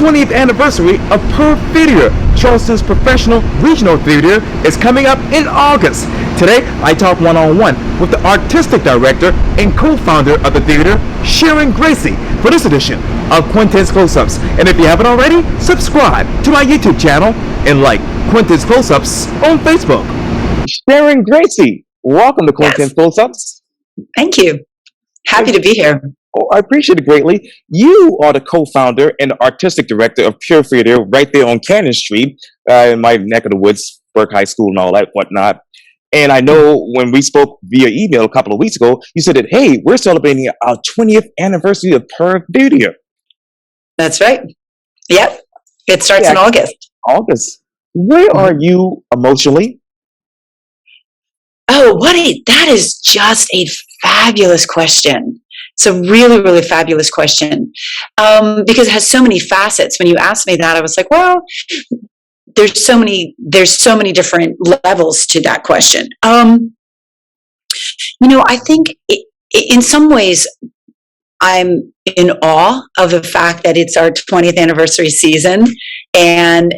20th anniversary of Perth Theater, Charleston's professional regional theater, is coming up in August. Today, I talk one-on-one with the artistic director and co-founder of the theater, Sharon Graci, for this edition of Quintin's Close-Ups. And if you haven't already, subscribe to my YouTube channel and like Quintin's Close-Ups on Facebook. Sharon Graci, welcome to Quintin's Close-Ups. Thank you. Happy to be here. Oh, I appreciate it greatly. You are the co-founder and artistic director of Pure Theater right there on Cannon Street in my neck of the woods, Burke High School and all that whatnot. And I know when we spoke via email a couple of weeks ago, you said that, hey, we're celebrating our 20th anniversary of Pure Theater. That's right. Yep. It starts in August. August. Where are you emotionally? Oh, that is just a fabulous question. It's a really, really fabulous question because it has so many facets. When you asked me that, I was like, well, there's so many different levels to that question. I think in some ways I'm in awe of the fact that it's our 20th anniversary season, and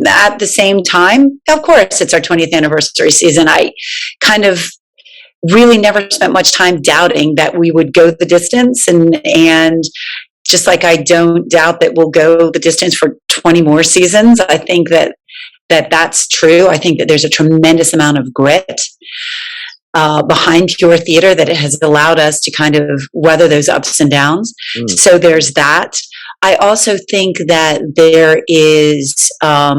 at the same time, of course, it's our 20th anniversary season. I kind of really never spent much time doubting that we would go the distance, and just like I don't doubt that we'll go the distance for 20 more seasons. I think that's true. I think that there's a tremendous amount of grit behind Pure Theater that it has allowed us to kind of weather those ups and downs. So there's that. I also think that there is a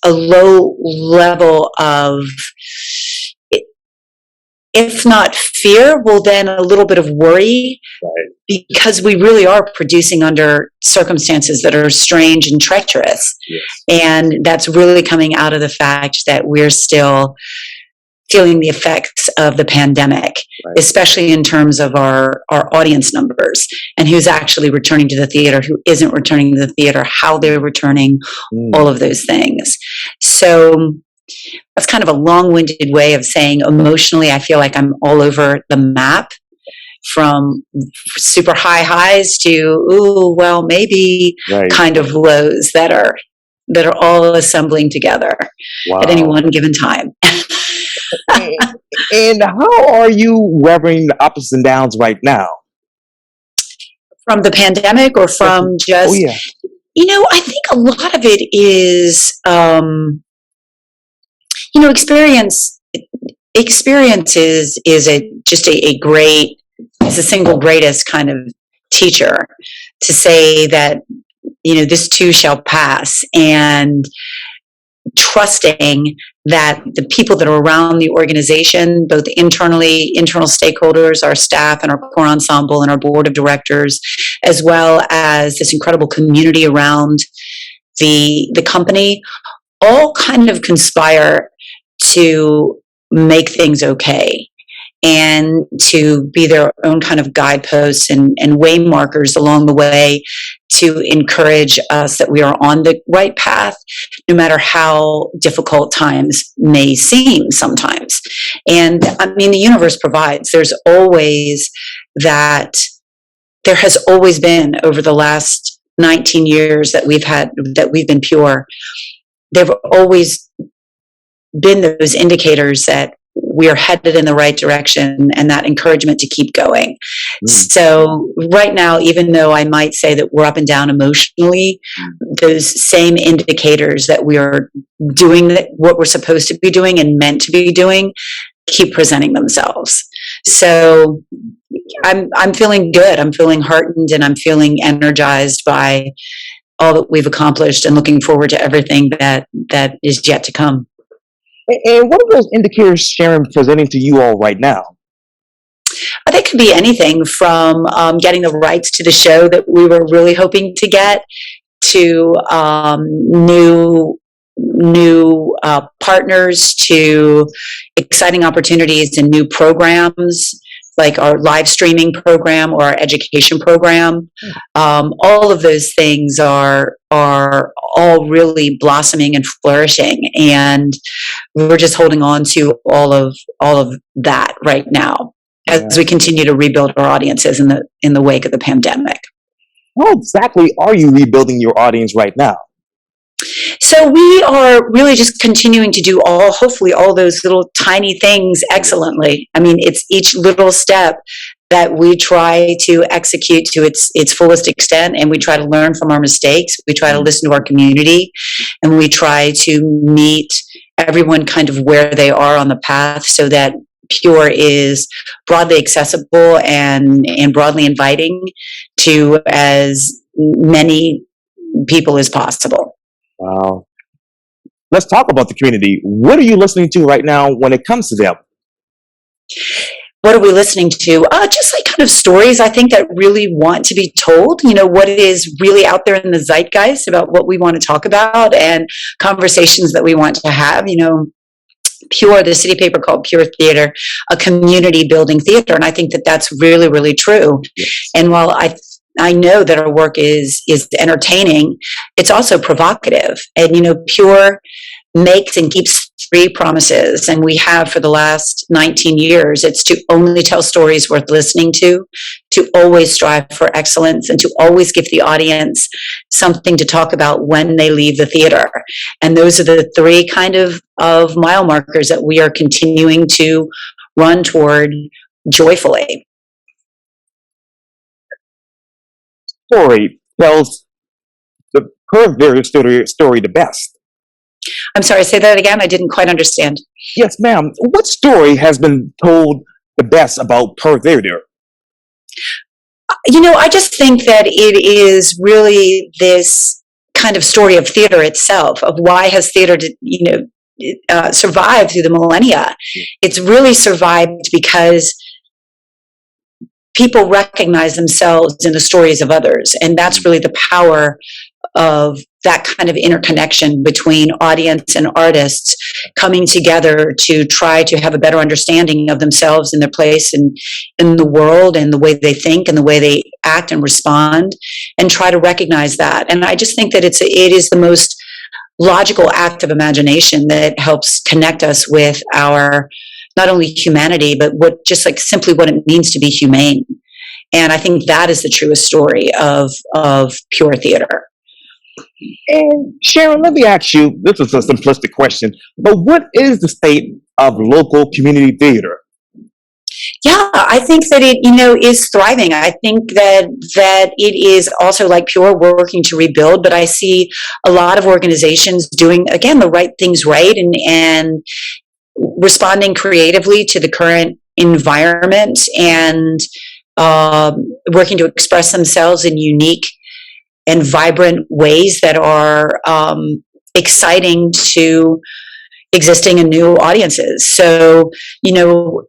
low level of, if not fear, well, then a little bit of worry, right, because we really are producing under circumstances that are strange and treacherous. Yes. And that's really coming out of the fact that we're still feeling the effects of the pandemic, right, especially in terms of our audience numbers and who's actually returning to the theater, who isn't returning to the theater, how they're returning, all of those things. So that's kind of a long-winded way of saying emotionally, I feel like I'm all over the map, from super high highs to, ooh, well, maybe, right, kind of lows that are all assembling together. Wow, at any one given time. And how are you weathering the ups and downs right now? From the pandemic or from just, I think a lot of it is, experience is the single greatest kind of teacher, to say that, this too shall pass, and trusting that the people that are around the organization, both internal stakeholders, our staff and our core ensemble and our board of directors, as well as this incredible community around the company, all kind of conspire to make things okay and to be their own kind of guideposts and way markers along the way to encourage us that we are on the right path, no matter how difficult times may seem sometimes. And I mean, the universe provides. There has always been, over the last 19 years that we've been Pure, there have always been those indicators that we are headed in the right direction, and that encouragement to keep going. So right now, even though I might say that we're up and down emotionally, those same indicators that we are doing what we're supposed to be doing and meant to be doing keep presenting themselves. So I'm feeling good. I'm feeling heartened, and I'm feeling energized by all that we've accomplished, and looking forward to everything that is yet to come. And what are those indicators Sharon presenting to you all right now? They could be anything from getting the rights to the show that we were really hoping to get, to new partners, to exciting opportunities and new programs, like our live streaming program or our education program. All of those things are all really blossoming and flourishing, and we're just holding on to all of that right now as we continue to rebuild our audiences in the wake of the pandemic. How exactly are you rebuilding your audience right now? So we are really just continuing to do hopefully all those little tiny things excellently. I mean, it's each little step that we try to execute to its fullest extent, and we try to learn from our mistakes. We try to listen to our community, and we try to meet everyone kind of where they are on the path, so that Pure is broadly accessible and broadly inviting to as many people as possible. Wow. Let's talk about the community. What are you listening to right now when it comes to them? What are we listening to? Just like kind of stories, I think, that really want to be told, what is really out there in the zeitgeist about what we want to talk about, and conversations that we want to have. Pure, the city paper called Pure Theater, a community building theater. And I think that that's really, really true. Yes. And while I know that our work is entertaining, it's also provocative. And, Pure makes and keeps three promises, and we have for the last 19 years. It's to only tell stories worth listening to always strive for excellence, and to always give the audience something to talk about when they leave the theater. And those are the three kind of mile markers that we are continuing to run toward joyfully. Story tells her very story the best. I'm sorry, say that again. I didn't quite understand. Yes, ma'am. What story has been told the best about Pearl Theater? I just think that it is really this kind of story of theater itself, of why has theater, survived through the millennia. It's really survived because people recognize themselves in the stories of others, and that's really the power of that kind of interconnection between audience and artists coming together to try to have a better understanding of themselves and their place in the world, and the way they think and the way they act and respond, and try to recognize that. And I just think that it is the most logical act of imagination that helps connect us with our not only humanity, but simply what it means to be humane. And I think that is the truest story of Pure Theater. And Sharon, let me ask you, this is a simplistic question, but what is the state of local community theater? Yeah, I think that it, is thriving. I think that it is also, like Pure, working to rebuild, but I see a lot of organizations doing, again, the right things right, and responding creatively to the current environment, and working to express themselves in unique and vibrant ways that are exciting to existing and new audiences. So, the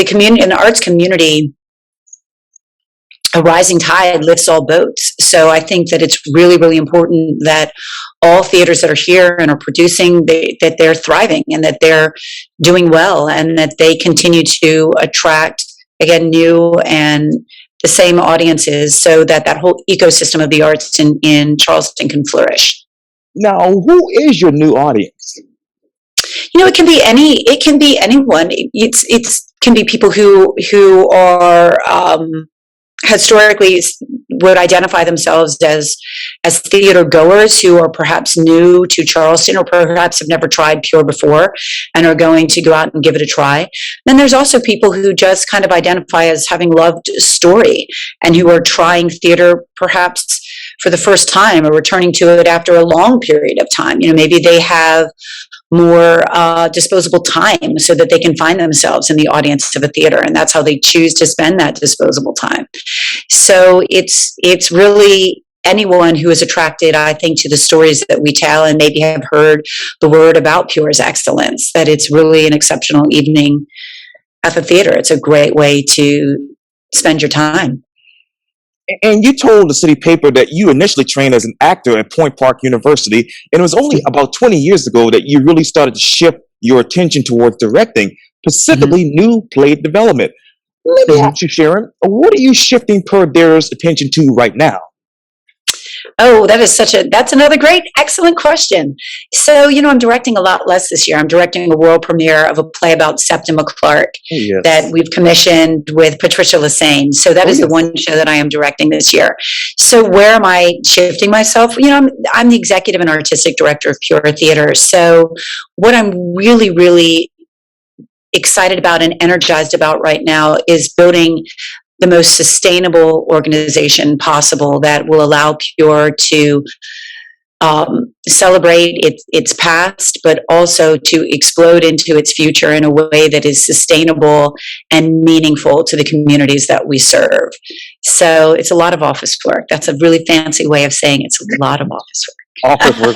community, in the arts community, a rising tide lifts all boats. So I think that it's really, really important that all theaters that are here and are producing, that they're thriving, and that they're doing well, and that they continue to attract, again, new and the same audiences, so that whole ecosystem of the arts in Charleston can flourish. Now, who is your new audience? It can be anyone. It can be people who are historically would identify themselves as theater goers, who are perhaps new to Charleston, or perhaps have never tried Pure before and are going to go out and give it a try. Then there's also people who just kind of identify as having loved story, and who are trying theater perhaps for the first time, or returning to it after a long period of time. Maybe they have more disposable time, so that they can find themselves in the audience of a theater, and that's how they choose to spend that disposable time. So it's really anyone who is attracted, I think, to the stories that we tell, and maybe have heard the word about Pure's excellence, that it's really an exceptional evening at the theater. It's a great way to spend your time. And you told the city paper that you initially trained as an actor at Point Park University, and it was only about 20 years ago that you really started to shift your attention towards directing, specifically new play development. Let me ask you, Sharon, what are you shifting Pure Theater's attention to right now? Oh, that's another great, excellent question. So, I'm directing a lot less this year. I'm directing a world premiere of a play about Septima Clark that Yes. we've commissioned with Patricia Lassane. So that Oh, is the yes. one show that I am directing this year. So where am I shifting myself? I'm the executive and artistic director of Pure Theater. So what I'm really, really excited about and energized about right now is building the most sustainable organization possible that will allow Pure to celebrate its past, but also to explode into its future in a way that is sustainable and meaningful to the communities that we serve. So it's a lot of office work. That's a really fancy way of saying it's a lot of office Office work.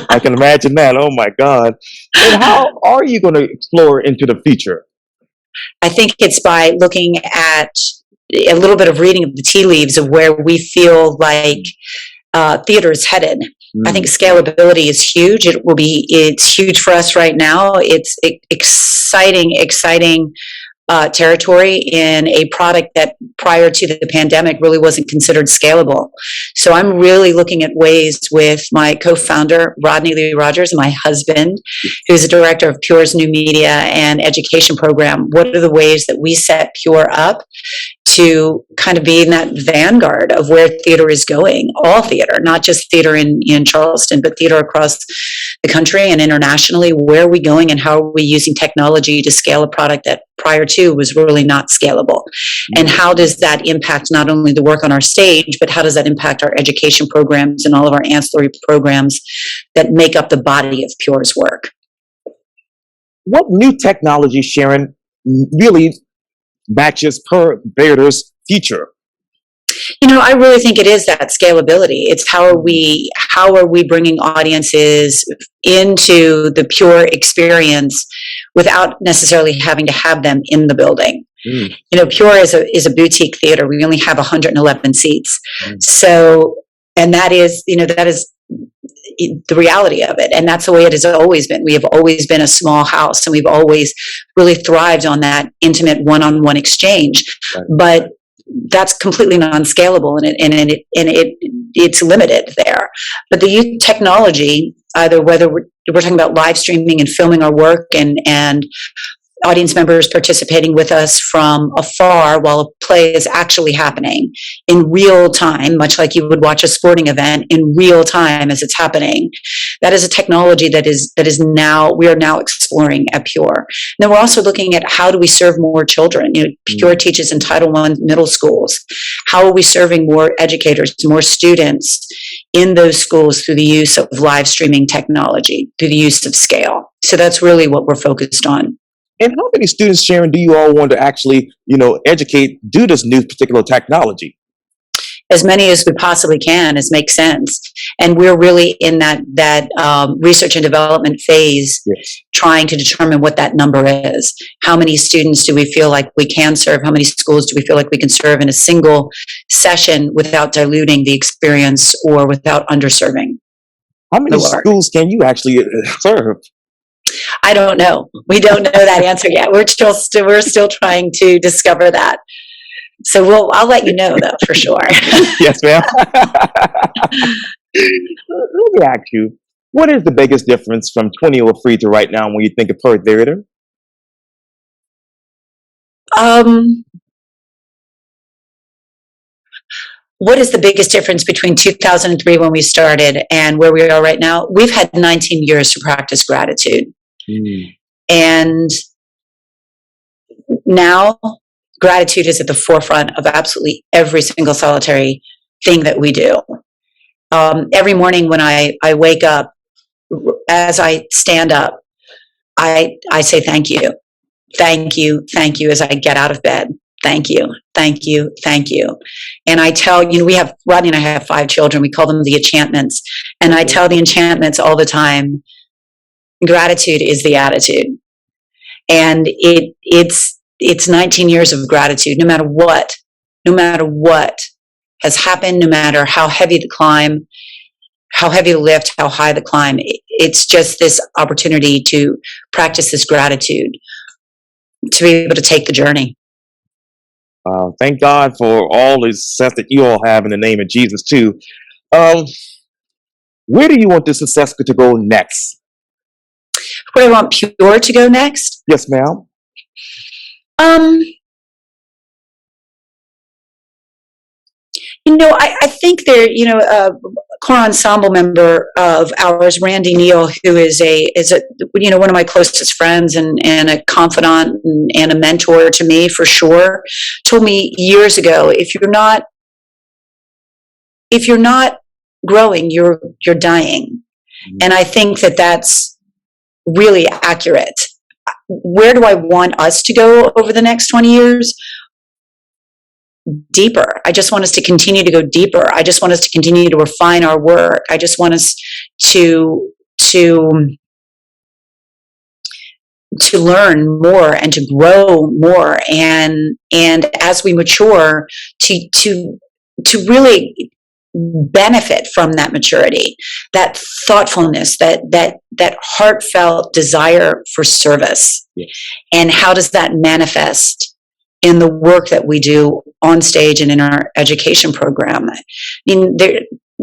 I can imagine that. Oh my God. And how are you going to explore into the future? I think it's by looking at a little bit of reading of the tea leaves of where we feel like theater is headed. I think scalability is huge. It's huge for us right now. It's exciting territory in a product that prior to the pandemic really wasn't considered scalable. So I'm really looking at ways with my co-founder, Rodney Lee Rogers, and my husband, who's the director of Pure's new media and education program. What are the ways that we set Pure up to kind of be in that vanguard of where theater is going, all theater, not just theater in Charleston, but theater across the country and internationally. Where are we going and how are we using technology to scale a product that prior to was really not scalable? And how does that impact not only the work on our stage, but how does that impact our education programs and all of our ancillary programs that make up the body of Pure's work? What new technology, Sharon, really matches per theater's future? I really think it is that scalability. It's how are we bringing audiences into the Pure experience without necessarily having to have them in the building. Pure is a boutique theater. We only have 111 seats. So, and that is the reality of it. And that's the way it has always been. We have always been a small house and we've always really thrived on that intimate one-on-one exchange. Right. But that's completely non-scalable and it's limited there. But the technology, either whether we're talking about live streaming and filming our work and audience members participating with us from afar while a play is actually happening in real time, much like you would watch a sporting event in real time as it's happening. That is a technology that we are now exploring at Pure. And then we're also looking at how do we serve more children? Pure teaches in Title I middle schools. How are we serving more educators, more students in those schools through the use of live streaming technology, through the use of scale? So that's really what we're focused on. And how many students, Sharon, do you all want to actually, educate, do this new particular technology? As many as we possibly can, as makes sense. And we're really in that research and development phase, trying to determine what that number is. How many students do we feel like we can serve? How many schools do we feel like we can serve in a single session without diluting the experience or without underserving? How many schools can you actually serve? I don't know. We don't know that answer yet. We're still trying to discover that. So I'll let you know though, for sure. Yes, ma'am. Let me ask you, what is the biggest difference from 2003 to right now when you think of Pure Theater? What is the biggest difference between 2003 when we started and where we are right now? We've had 19 years to practice gratitude. And now gratitude is at the forefront of absolutely every single solitary thing that we do. Every morning when I wake up, as I stand up, I say thank you, thank you, thank you as I get out of bed. Thank you, thank you, thank you. And I tell, Rodney and I have 5 children. We call them the enchantments. And I tell the enchantments all the time, gratitude is the attitude. And it's 19 years of gratitude, no matter what has happened, no matter how heavy the climb, how heavy the lift, how high the climb. It's just this opportunity to practice this gratitude, to be able to take the journey. Thank God for all the success that you all have in the name of Jesus too. Um, where do you want the success to go next? Where I want Pure to go next? Yes, ma'am. Um, I think there, a core ensemble member of ours, Randy Neal, who is one of my closest friends and a confidant and a mentor to me for sure, told me years ago, if you're not growing, you're dying. Mm-hmm. And I think that that's really accurate. Where do I want us to go over the next 20 years? Deeper. I just want us to continue to go deeper. I just want us to continue to refine our work. I just want us to learn more and to grow more, and as we mature, to really benefit from that maturity, that thoughtfulness, that heartfelt desire for service. Yes. And how does that manifest in the work that we do on stage and in our education program? I mean,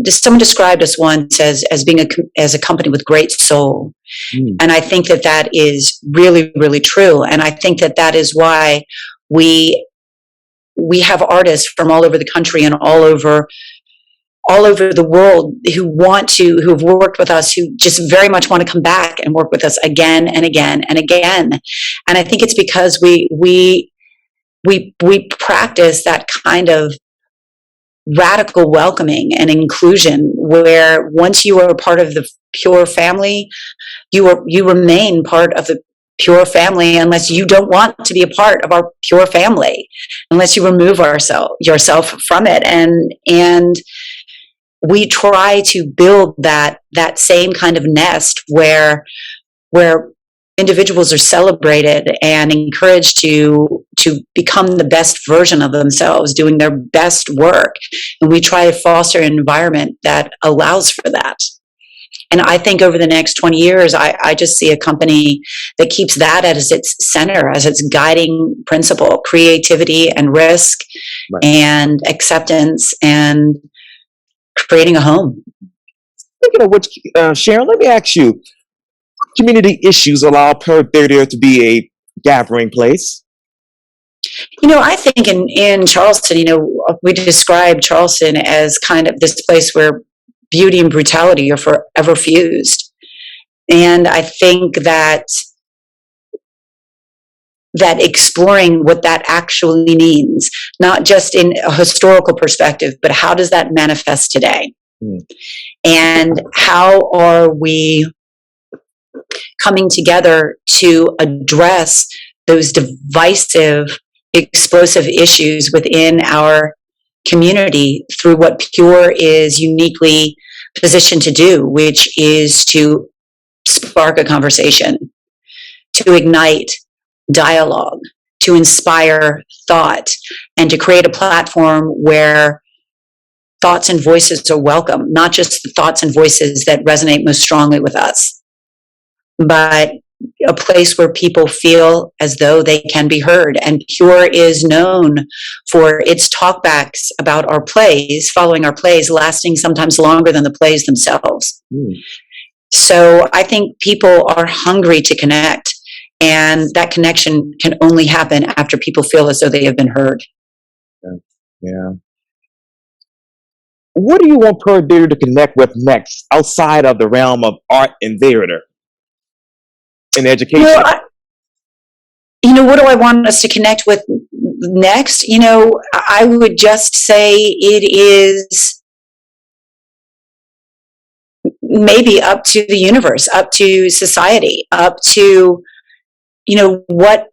someone described us once as being as a company with great soul. And I think that is really, really true. And I think that is why we have artists from all over the country and all over the world who have worked with us, who just very much want to come back and work with us again and again and again. And I think it's because we practice that kind of radical welcoming and inclusion, where once you are a part of the Pure family, you remain part of the Pure family, unless you don't want to be a part of our Pure family, unless you remove yourself from it. And we try to build that same kind of nest where individuals are celebrated and encouraged to become the best version of themselves, doing their best work. And we try to foster an environment that allows for that. And I think over the next 20 years, I just see a company that keeps that as its center, as its guiding principle: creativity and risk, right, and acceptance, and creating a home. Speaking of which, Sharon, let me ask you, community issues allow Pure Theater to be a gathering place? I think in Charleston, we describe Charleston as kind of this place where beauty and brutality are forever fused. And I think that exploring what that actually means, not just in a historical perspective, but how does that manifest today? And how are we coming together to address those divisive, explosive issues within our community through what Pure is uniquely positioned to do, which is to spark a conversation, to ignite dialogue, to inspire thought, and to create a platform where thoughts and voices are welcome, not just the thoughts and voices that resonate most strongly with us, but a place where people feel as though they can be heard. And Pure is known for its talkbacks about our plays, following our plays, lasting sometimes longer than the plays themselves. So I think people are hungry to connect, and that connection can only happen after people feel as though they have been heard. Yeah. What do you want Pure Theater to connect with next, outside of the realm of art and theater? In education. What do I want us to connect with next? I would just say it is maybe up to the universe, up to society, up to, what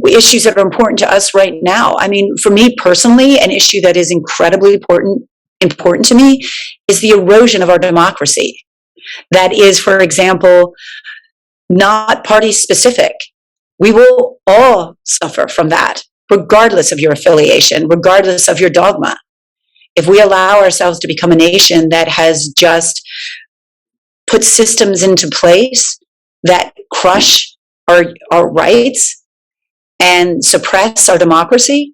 issues that are important to us right now. I mean, for me personally, an issue that is incredibly important to me is the erosion of our democracy. That is, for example, not party specific. We will all suffer from that, regardless of your affiliation, regardless of your dogma. If we allow ourselves to become a nation that has just put systems into place that crush our rights and suppress our democracy,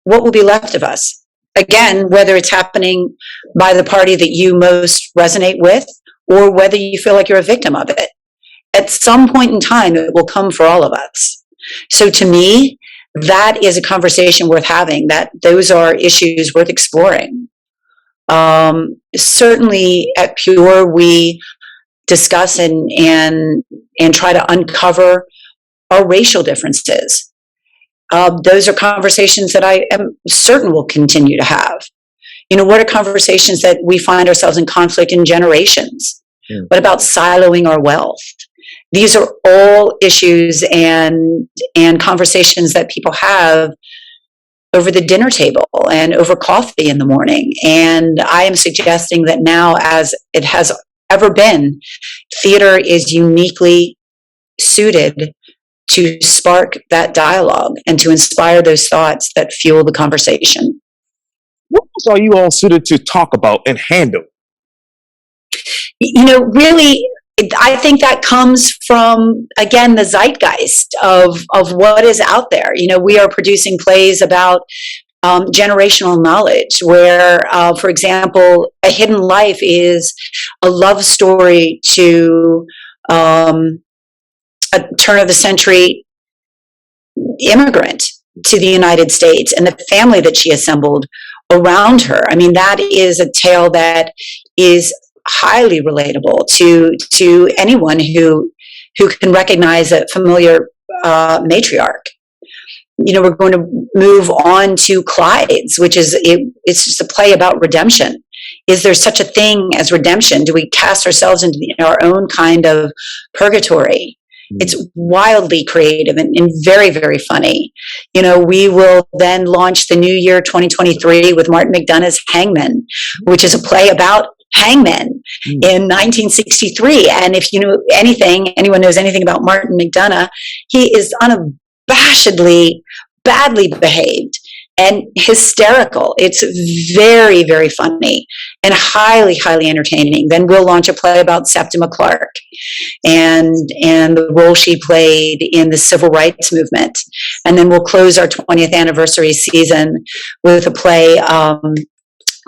what will be left of us? Again, whether it's happening by the party that you most resonate with, or whether you feel like you're a victim of it. At some point in time, it will come for all of us. So to me, that is a conversation worth having, that those are issues worth exploring. Certainly at Pure, we discuss and try to uncover our racial differences. Those are conversations that I am certain we'll continue to have. What are conversations that we find ourselves in conflict in generations? What about siloing our wealth? These are all issues and conversations that people have over the dinner table and over coffee in the morning. And I am suggesting that now, as it has ever been, theater is uniquely suited to spark that dialogue and to inspire those thoughts that fuel the conversation. What else are you all suited to talk about and handle? Really, I think that comes from, again, the zeitgeist of what is out there. We are producing plays about generational knowledge, where, for example, A Hidden Life is a love story to a turn of the century immigrant to the United States and the family that she assembled around her. I mean, that is a tale that is highly relatable to anyone who can recognize a familiar matriarch. We're going to move on to Clyde's, which is it's just a play about redemption. Is there such a thing as redemption? Do we cast ourselves into our own kind of purgatory? It's wildly creative and very, very funny. We will then launch the new year 2023 with Martin McDonagh's Hangmen, which is a play about hangmen in 1963. And if anyone knows anything about Martin McDonagh, he is unabashedly badly behaved and hysterical. It's very, very funny and highly, highly entertaining. Then we'll launch a play about Septima Clark and the role she played in the civil rights movement. And then we'll close our 20th anniversary season with a play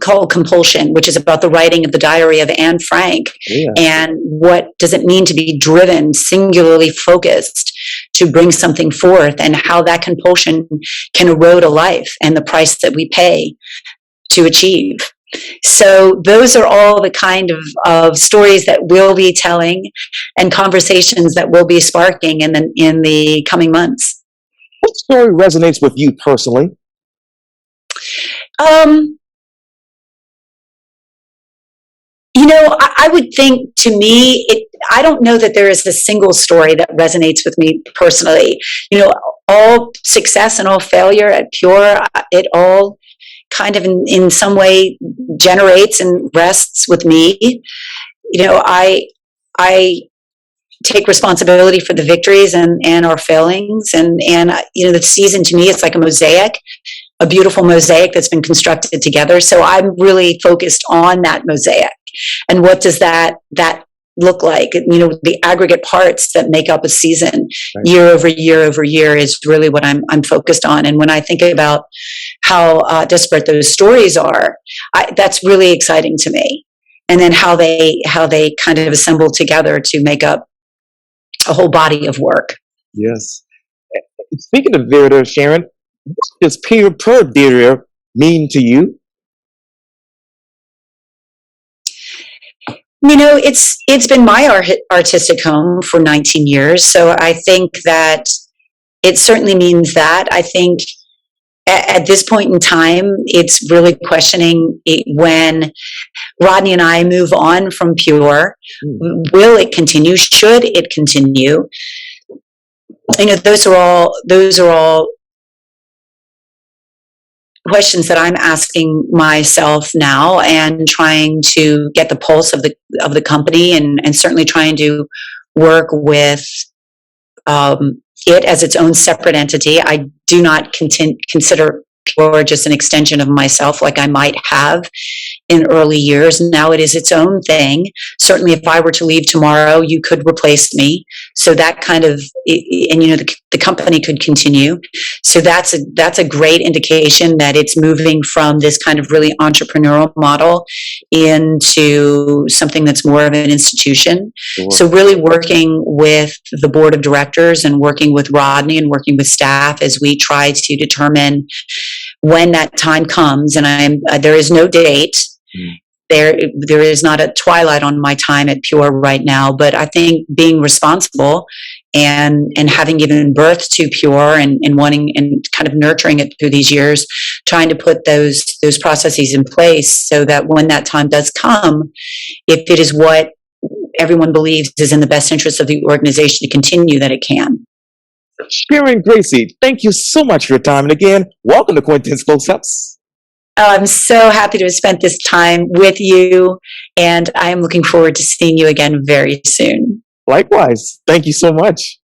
called Compulsion, which is about the writing of the diary of Anne Frank. Yeah. And what does it mean to be driven, singularly focused to bring something forth, and how that compulsion can erode a life and the price that we pay to achieve. So those are all the kind of stories that we'll be telling and conversations that we'll be sparking in the coming months. What story resonates with you personally? I would think, to me, I don't know that there is a single story that resonates with me personally. All success and all failure at Pure, it all kind of in some way generates and rests with me. I take responsibility for the victories and our failings. And the season, to me, it's like a mosaic, a beautiful mosaic that's been constructed together. So I'm really focused on that mosaic. And what does that look like? The aggregate parts that make up a season, right, year over year over year, is really what I'm focused on. And when I think about how disparate those stories are, that's really exciting to me. And then how they kind of assemble together to make up a whole body of work. Yes. Speaking of theater, Sharon, what does Pure theater mean to you? It's been my artistic home for 19 years. So I think that it certainly means that. I think at this point in time, it's really questioning when Rodney and I move on from Pure. Will it continue? Should it continue? Those are all questions that I'm asking myself now, and trying to get the pulse of the company, and certainly trying to work with it as its own separate entity. I do not consider Pure just an extension of myself, like I might have in early years. Now it is its own thing. Certainly, if I were to leave tomorrow, you could replace me. So that kind of, and the company could continue. So that's a great indication that it's moving from this kind of really entrepreneurial model into something that's more of an institution. Sure. So really working with the board of directors and working with Rodney and working with staff as we try to determine when that time comes. And there is no date. There is not a twilight on my time at Pure right now, but I think being responsible and having given birth to Pure and wanting and kind of nurturing it through these years, trying to put those processes in place so that when that time does come, if it is what everyone believes is in the best interest of the organization to continue, that it can. Sharon Graci, thank you so much for your time. And again, welcome to Quintin's Close-Ups. Oh, I'm so happy to have spent this time with you, and I am looking forward to seeing you again very soon. Likewise. Thank you so much.